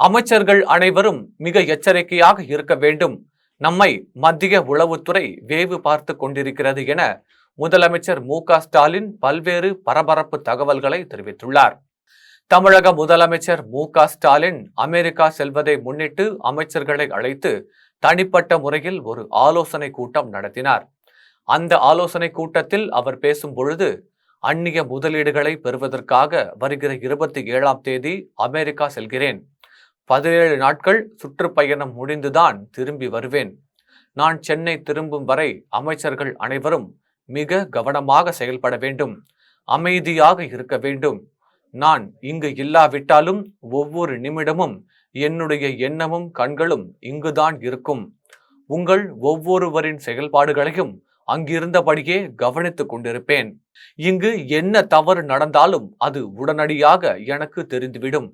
அமைச்சர்கள் அனைவரும் மிக எச்சரிக்கையாக இருக்க வேண்டும். நம்மை மத்திய உளவுத்துறை வேவு பார்த்து கொண்டிருக்கிறது என முதலமைச்சர் மு.க.ஸ்டாலின் பல்வேறு பரபரப்பு தகவல்களை தெரிவித்துள்ளார். தமிழக முதலமைச்சர் மு.க.ஸ்டாலின் அமெரிக்கா செல்வதை முன்னிட்டு அமைச்சர்களை அழைத்து தனிப்பட்ட முறையில் ஒரு ஆலோசனை கூட்டம் நடத்தினார். அந்த ஆலோசனை கூட்டத்தில் அவர் பேசும் பொழுது, அந்நிய முதலீடுகளை பெறுவதற்காக வருகிற 27ஆம் தேதி அமெரிக்கா செல்கிறேன். 17 நாட்கள் சுற்றுப்பயணம் முடிந்துதான் திரும்பி வருவேன். நான் சென்னை திரும்பும் வரை அமைச்சர்கள் அனைவரும் மிக கவனமாக செயல்பட வேண்டும், அமைதியாக இருக்க வேண்டும். நான் இங்கு இல்லாவிட்டாலும் ஒவ்வொரு நிமிடமும் என்னுடைய எண்ணமும் கண்களும் இங்குதான் இருக்கும். உங்கள் ஒவ்வொருவரின் செயல்பாடுகளையும் அங்கிருந்தபடியே கவனித்துக் கொண்டிருப்பேன். இங்கு என்ன தவறு நடந்தாலும் அது உடனடியாக எனக்கு தெரிந்துவிடும்.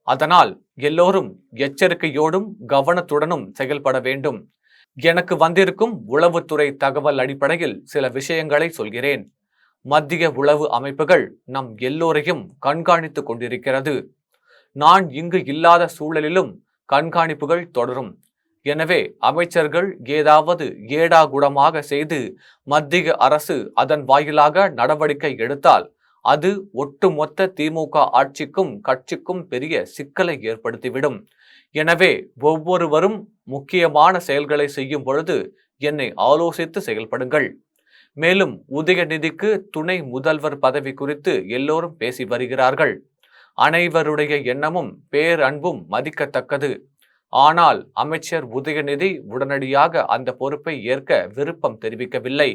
அதனால் எல்லோரும் எச்சரிக்கையோடும் கவனத்துடனும் செயல்பட வேண்டும். எனக்கு வந்திருக்கும் உளவுத்துறை தகவல் அடிப்படையில் சில விஷயங்களை சொல்கிறேன். மத்திய உளவு அமைப்புகள் நம் எல்லோரையும் கண்காணித்துக் கொண்டிருக்கிறது. நான் இங்கு இல்லாத சூழலிலும் கண்காணிப்புகள் தொடரும். எனவே அமைச்சர்கள் ஏதாவது ஏடாகுடமாக செய்து மத்திய அரசு அதன் வாயிலாக நடவடிக்கை எடுத்தால் அது ஒட்டுமொத்த திமுக ஆட்சிக்கும் கட்சிக்கும் பெரிய சிக்கலை ஏற்படுத்திவிடும். எனவே ஒவ்வொருவரும் முக்கியமான செயல்களை செய்யும் பொழுது என்னை ஆலோசித்து செயல்படுங்கள். மேலும் உதயநிதிக்கு துணை முதல்வர் பதவி குறித்து எல்லோரும் பேசி வருகிறார்கள். அனைவருடைய எண்ணமும் பேரன்பும் மதிக்கத்தக்கது. ஆனால் அமைச்சர் உதயநிதி உடனடியாக அந்த பொறுப்பை ஏற்க விருப்பம் தெரிவிக்கவில்லை.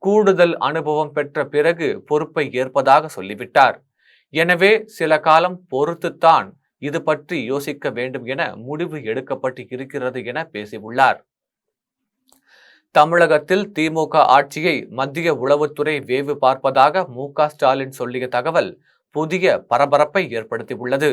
கூடுதல் அனுபவம் பெற்ற பிறகு பொறுப்பை ஏற்பதாக சொல்லிவிட்டார். எனவே சில காலம் பொறுத்துத்தான் இது பற்றி யோசிக்க வேண்டும் என முடிவு எடுக்கப்பட்டு இருக்கிறது என பேசியுள்ளார். தமிழகத்தில் திமுக ஆட்சியை மத்திய உளவுத்துறை வேவு பார்ப்பதாக மு.க.ஸ்டாலின் சொல்லிய தகவல் புதிய பரபரப்பை ஏற்படுத்தியுள்ளது.